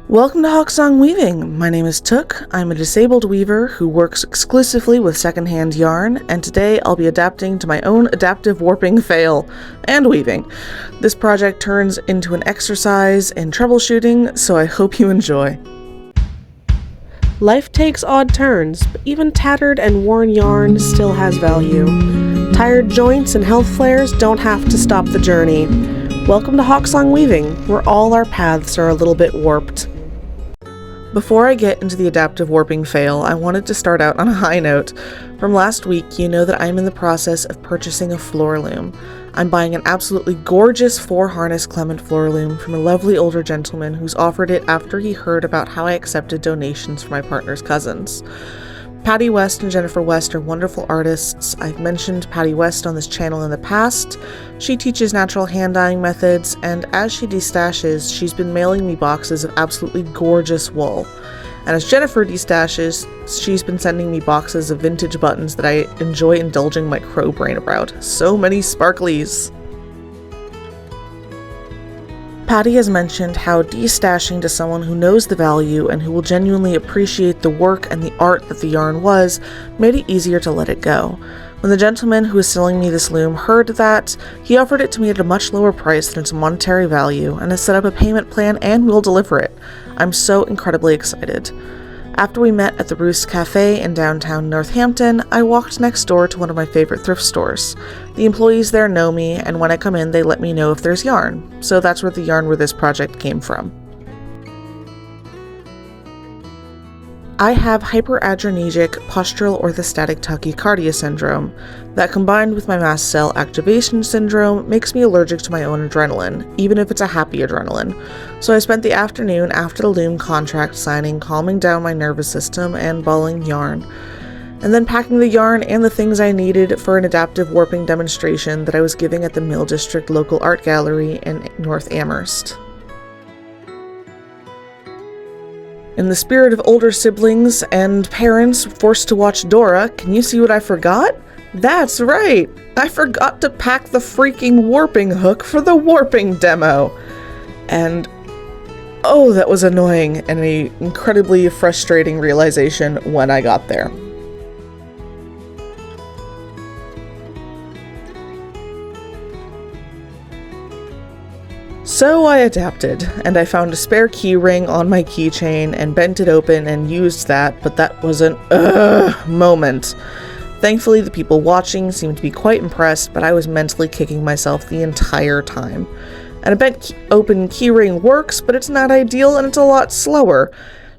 Welcome to Hawksong Weaving. My name is Took. I'm a disabled weaver who works exclusively with secondhand yarn, and today I'll be adapting to my own adaptive warping fail and weaving. This project turns into an exercise in troubleshooting, so I hope you enjoy. Life takes odd turns, but even tattered and worn yarn still has value. Tired joints and health flares don't have to stop the journey. Welcome to Hawksong Weaving, where all our paths are a little bit warped. Before I get into the adaptive warping fail, I wanted to start out on a high note. From last week, you know that I'm in the process of purchasing a floor loom. I'm buying an absolutely gorgeous 4-harness Clement floor loom from a lovely older gentleman who's offered it after he heard about how I accepted donations from my partner's cousins. Patty West and Jennifer West are wonderful artists. I've mentioned Patty West on this channel in the past. She teaches natural hand dyeing methods, and as she destashes, she's been mailing me boxes of absolutely gorgeous wool. And as Jennifer destashes, she's been sending me boxes of vintage buttons that I enjoy indulging my crow brain about. So many sparklies! Patty has mentioned how destashing to someone who knows the value and who will genuinely appreciate the work and the art that the yarn was made it easier to let it go. When the gentleman who was selling me this loom heard that, he offered it to me at a much lower price than its monetary value and has set up a payment plan and will deliver it. I'm so incredibly excited. After we met at the Roost Cafe in downtown Northampton, I walked next door to one of my favorite thrift stores. The employees there know me, and when I come in, they let me know if there's yarn. So that's where the yarn for this project came from. I have hyperadrenergic postural orthostatic tachycardia syndrome that, combined with my mast cell activation syndrome, makes me allergic to my own adrenaline, even if it's a happy adrenaline. So I spent the afternoon after the loom contract signing calming down my nervous system and balling yarn, and then packing the yarn and the things I needed for an adaptive warping demonstration that I was giving at the Mill District Local Art Gallery in North Amherst. In the spirit of older siblings and parents forced to watch Dora, can you see what I forgot? That's right! I forgot to pack the freaking warping hook for the warping demo! And oh, that was annoying and an incredibly frustrating realization when I got there. So I adapted, and I found a spare key ring on my keychain and bent it open and used that, but that was an moment. Thankfully, the people watching seemed to be quite impressed, but I was mentally kicking myself the entire time. And a bent open keyring works, but it's not ideal and it's a lot slower,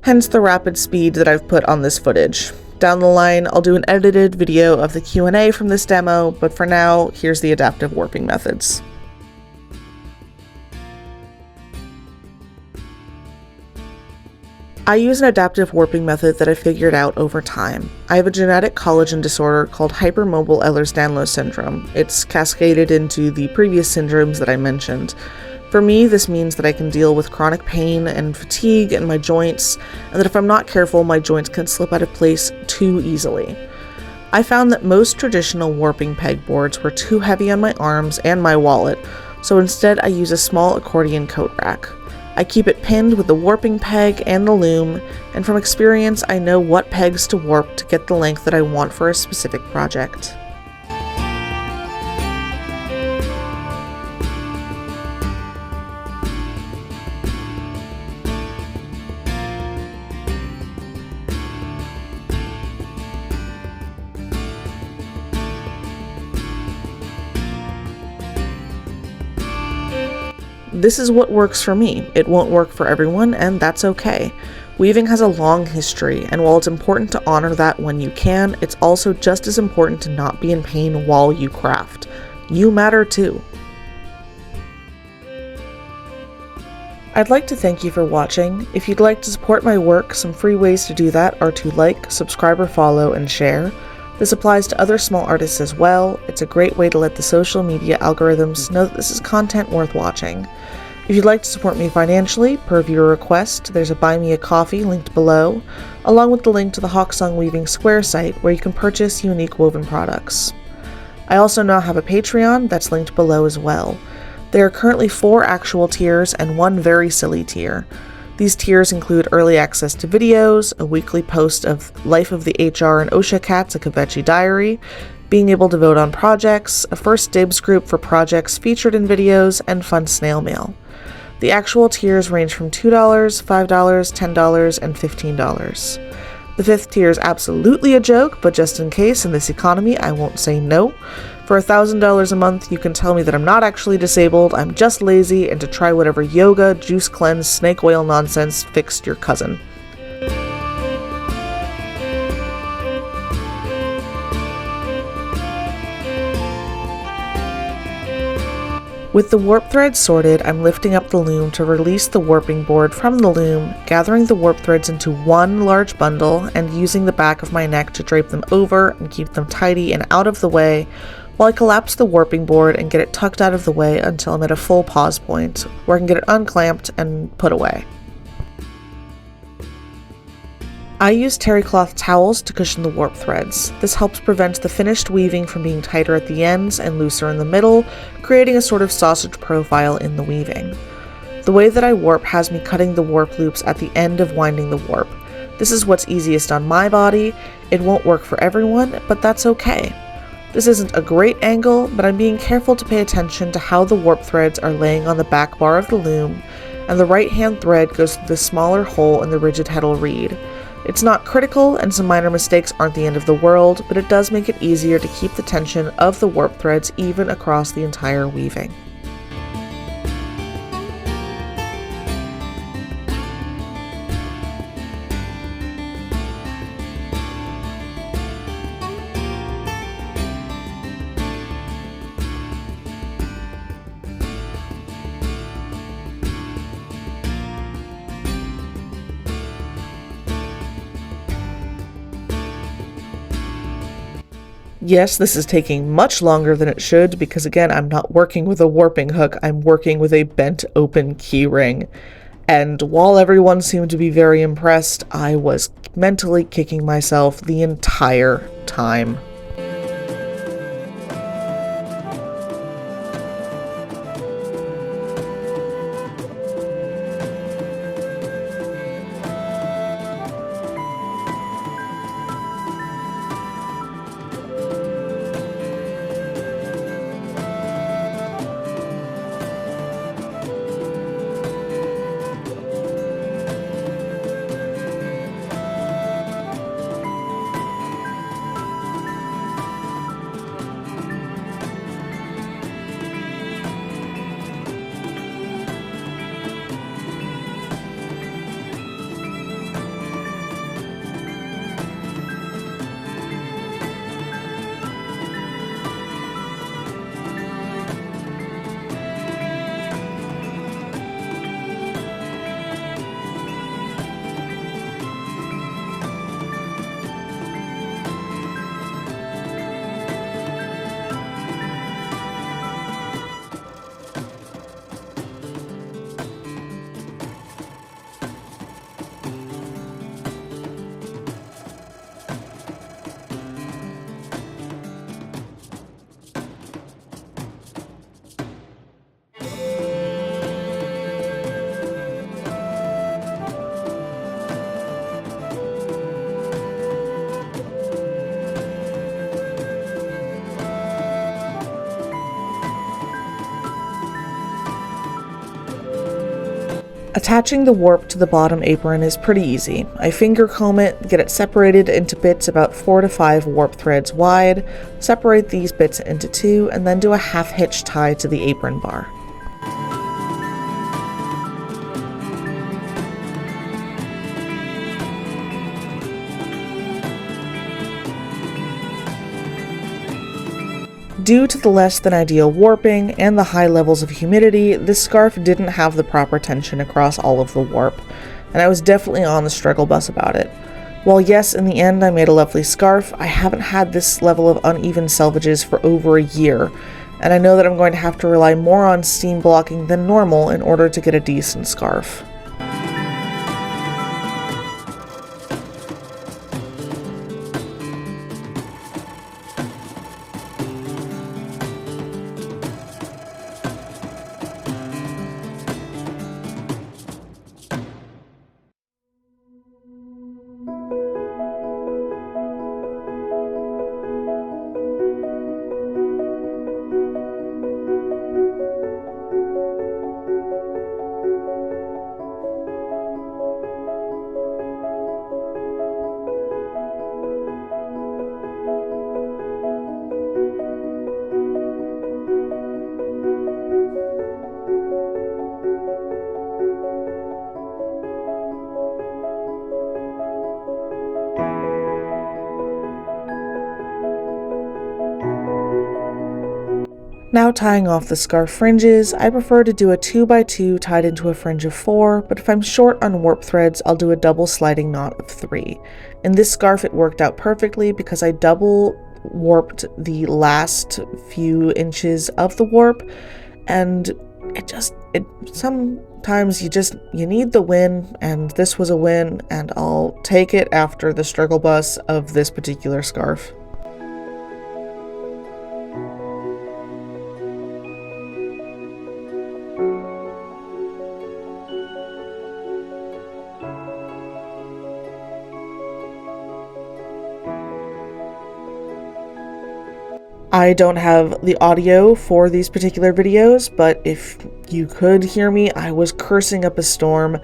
hence the rapid speed that I've put on this footage. Down the line, I'll do an edited video of the Q&A from this demo, but for now, here's the adaptive warping methods. I use an adaptive warping method that I figured out over time. I have a genetic collagen disorder called hypermobile Ehlers-Danlos syndrome. It's cascaded into the previous syndromes that I mentioned. For me, this means that I can deal with chronic pain and fatigue in my joints, and that if I'm not careful, my joints can slip out of place too easily. I found that most traditional warping pegboards were too heavy on my arms and my wallet, so instead I use a small accordion coat rack. I keep it pinned with the warping peg and the loom, and from experience I know what pegs to warp to get the length that I want for a specific project. This is what works for me. It won't work for everyone, and that's okay. Weaving has a long history, and while it's important to honor that when you can, it's also just as important to not be in pain while you craft. You matter too. I'd like to thank you for watching. If you'd like to support my work, some free ways to do that are to like, subscribe or follow, and share. This applies to other small artists as well. It's a great way to let the social media algorithms know that this is content worth watching. If you'd like to support me financially, per viewer request, there's a Buy Me a Coffee linked below, along with the link to the Hawksong Weaving Square site where you can purchase unique woven products. I also now have a Patreon that's linked below as well. There are currently 4 actual tiers and 1 very silly tier. These tiers include early access to videos, a weekly post of Life of the HR and OSHA Cats, a Kvetchy diary, being able to vote on projects, a first dibs group for projects featured in videos, and fun snail mail. The actual tiers range from $2, $5, $10, and $15. The 5th tier is absolutely a joke, but just in case, in this economy, I won't say no. For $1,000 a month, you can tell me that I'm not actually disabled, I'm just lazy, and to try whatever yoga, juice cleanse, snake oil nonsense fixed your cousin. With the warp threads sorted, I'm lifting up the loom to release the warping board from the loom, gathering the warp threads into one large bundle and using the back of my neck to drape them over and keep them tidy and out of the way, while I collapse the warping board and get it tucked out of the way until I'm at a full pause point, where I can get it unclamped and put away. I use terry cloth towels to cushion the warp threads. This helps prevent the finished weaving from being tighter at the ends and looser in the middle, creating a sort of sausage profile in the weaving. The way that I warp has me cutting the warp loops at the end of winding the warp. This is what's easiest on my body. It won't work for everyone, but that's okay. This isn't a great angle, but I'm being careful to pay attention to how the warp threads are laying on the back bar of the loom, and the right hand thread goes through the smaller hole in the rigid heddle reed. It's not critical, and some minor mistakes aren't the end of the world, but it does make it easier to keep the tension of the warp threads even across the entire weaving. Yes, this is taking much longer than it should because, again, I'm not working with a warping hook, I'm working with a bent open keyring. And while everyone seemed to be very impressed, I was mentally kicking myself the entire time. Attaching the warp to the bottom apron is pretty easy. I finger comb it, get it separated into bits about 4 to 5 warp threads wide, separate these bits into 2, and then do a half hitch tie to the apron bar. Due to the less than ideal warping and the high levels of humidity, this scarf didn't have the proper tension across all of the warp, and I was definitely on the struggle bus about it. While yes, in the end I made a lovely scarf, I haven't had this level of uneven selvages for over a year, and I know that I'm going to have to rely more on steam blocking than normal in order to get a decent scarf. Now tying off the scarf fringes, I prefer to do a 2x2 tied into a fringe of 4, but if I'm short on warp threads, I'll do a double sliding knot of 3. In this scarf it worked out perfectly because I double warped the last few inches of the warp, and sometimes you need the win, and this was a win, and I'll take it after the struggle bus of this particular scarf. I don't have the audio for these particular videos, but if you could hear me, I was cursing up a storm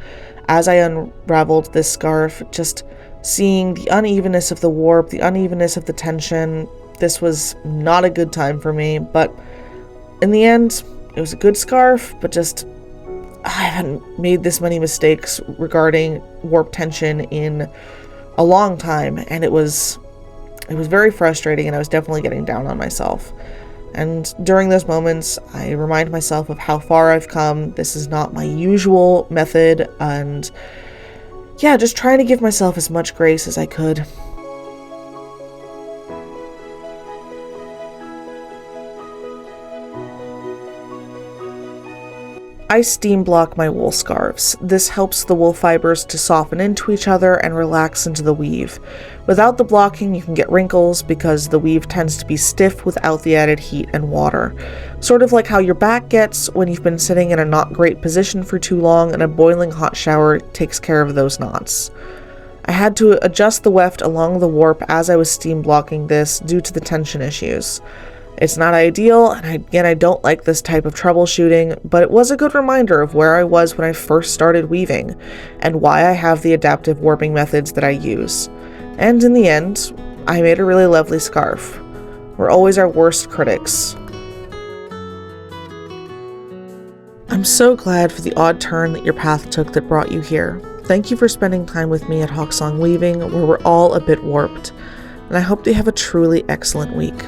as I unraveled this scarf, just seeing the unevenness of the warp, the unevenness of the tension. This was not a good time for me, but in the end, it was a good scarf, but just I haven't made this many mistakes regarding warp tension in a long time, and it was very frustrating, and I was definitely getting down on myself. And during those moments, I remind myself of how far I've come. This is not my usual method, and yeah, just trying to give myself as much grace as I could. I steam block my wool scarves. This helps the wool fibers to soften into each other and relax into the weave. Without the blocking, you can get wrinkles because the weave tends to be stiff without the added heat and water. Sort of like how your back gets when you've been sitting in a not great position for too long, and a boiling hot shower takes care of those knots. I had to adjust the weft along the warp as I was steam blocking this due to the tension issues. It's not ideal, and I don't like this type of troubleshooting, but it was a good reminder of where I was when I first started weaving, and why I have the adaptive warping methods that I use. And in the end, I made a really lovely scarf. We're always our worst critics. I'm so glad for the odd turn that your path took that brought you here. Thank you for spending time with me at Hawksong Weaving, where we're all a bit warped, and I hope that you have a truly excellent week.